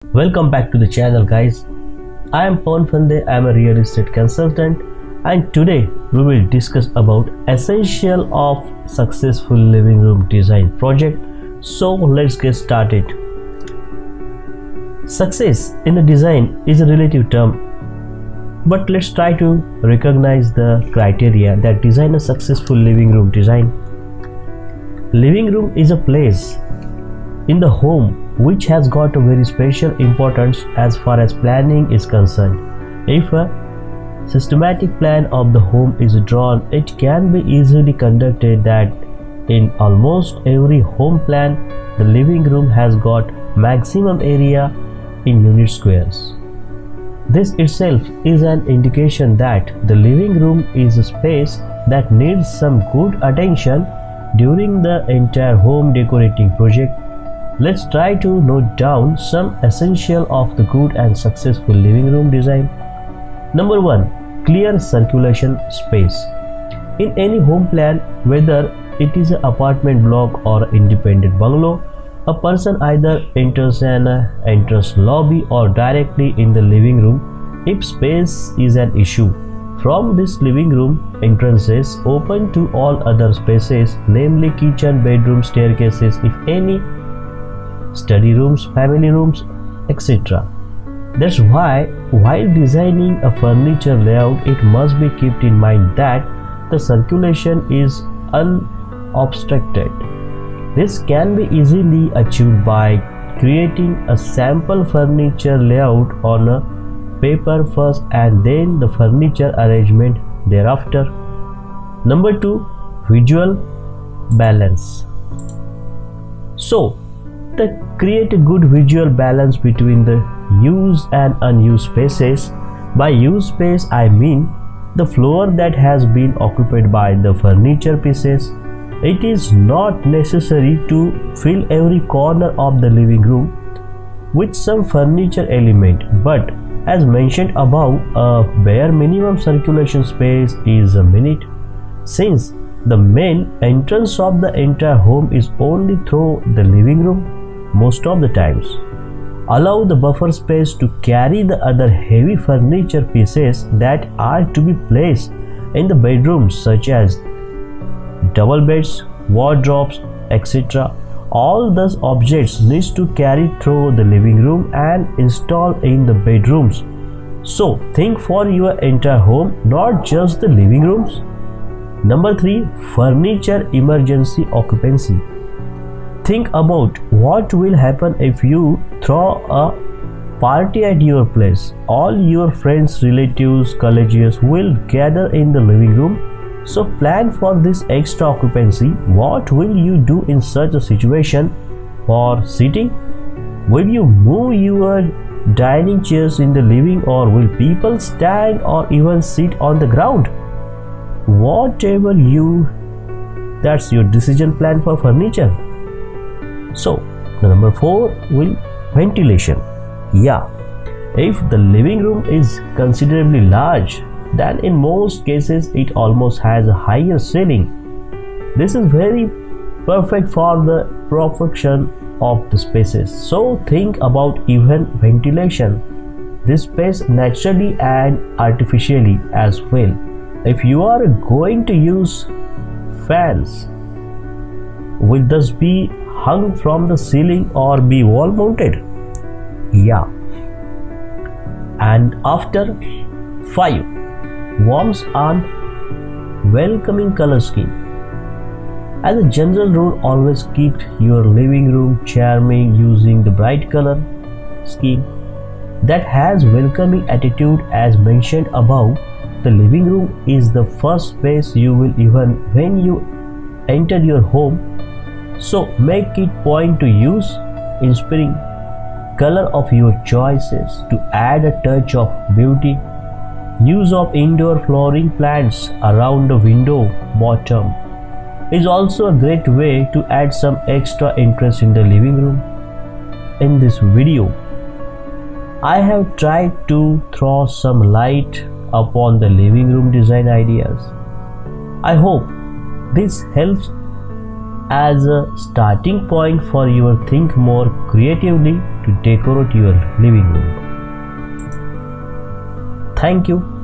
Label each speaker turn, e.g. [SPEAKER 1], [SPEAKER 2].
[SPEAKER 1] Welcome back to the channel, guys. I am Fande. I am a real estate consultant, and today we will discuss about essential of successful living room design project. So let's get started. Success in a design is a relative term, but let's try to recognize the criteria that design a successful living room design. Living room is a place in the home which has got a very special importance as far as planning is concerned. If a systematic plan of the home is drawn, it can be easily conducted that in almost every home plan, the living room has got maximum area in unit squares. This itself is an indication that the living room is a space that needs some good attention during the entire home decorating project. Let's try to note down some essential of the good and successful living room design. Number 1. Clear circulation space. In any home plan, whether it is an apartment block or independent bungalow, a person either enters an entrance lobby or directly in the living room if space is an issue. From this living room, entrances open to all other spaces, namely kitchen, bedroom, staircases, if any, study rooms, family rooms, etc. That's why while designing a furniture layout, it must be kept in mind that the circulation is unobstructed. This can be easily achieved by creating a sample furniture layout on a paper first and then the furniture arrangement thereafter. Number 2. Visual balance. So, create a good visual balance between the used and unused spaces. By used space, I mean the floor that has been occupied by the furniture pieces. It is not necessary to fill every corner of the living room with some furniture element, but as mentioned above, a bare minimum circulation space is a minute. Since the main entrance of the entire home is only through the living room, most of the times, allow the buffer space to carry the other heavy furniture pieces that are to be placed in the bedrooms, such as double beds, wardrobes, etc. All those objects needs to carry through the living room and install in the bedrooms. So think for your entire home, not just the living rooms. Number 3. Furniture emergency occupancy. Think about what will happen if you throw a party at your place. All your friends, relatives, colleagues will gather in the living room. So plan for this extra occupancy. What will you do in such a situation? For seating, will you move your dining chairs in the living, or will people stand or even sit on the ground? Whatever that's your decision plan for furniture. So, the number 4 will ventilation. Yeah, if the living room is considerably large, then in most cases it almost has a higher ceiling. This is very perfect for the protection of the spaces. So think about even ventilation. This space naturally and artificially as well. If you are going to use fans, will this be hung from the ceiling or be wall mounted? Yeah. And after 5, warmth and welcoming color scheme. As a general rule, always keep your living room charming using the bright color scheme that has welcoming attitude. As mentioned above, the living room is the first space you will even when you enter your home. So make it point to use inspiring color of your choices to add a touch of beauty. Use of indoor flooring plants around the window bottom is also a great way to add some extra interest in the living room. In this video, I have tried to throw some light upon the living room design ideas. I hope this helps as a starting point for your think more creatively to to decorate your living room. Thank you.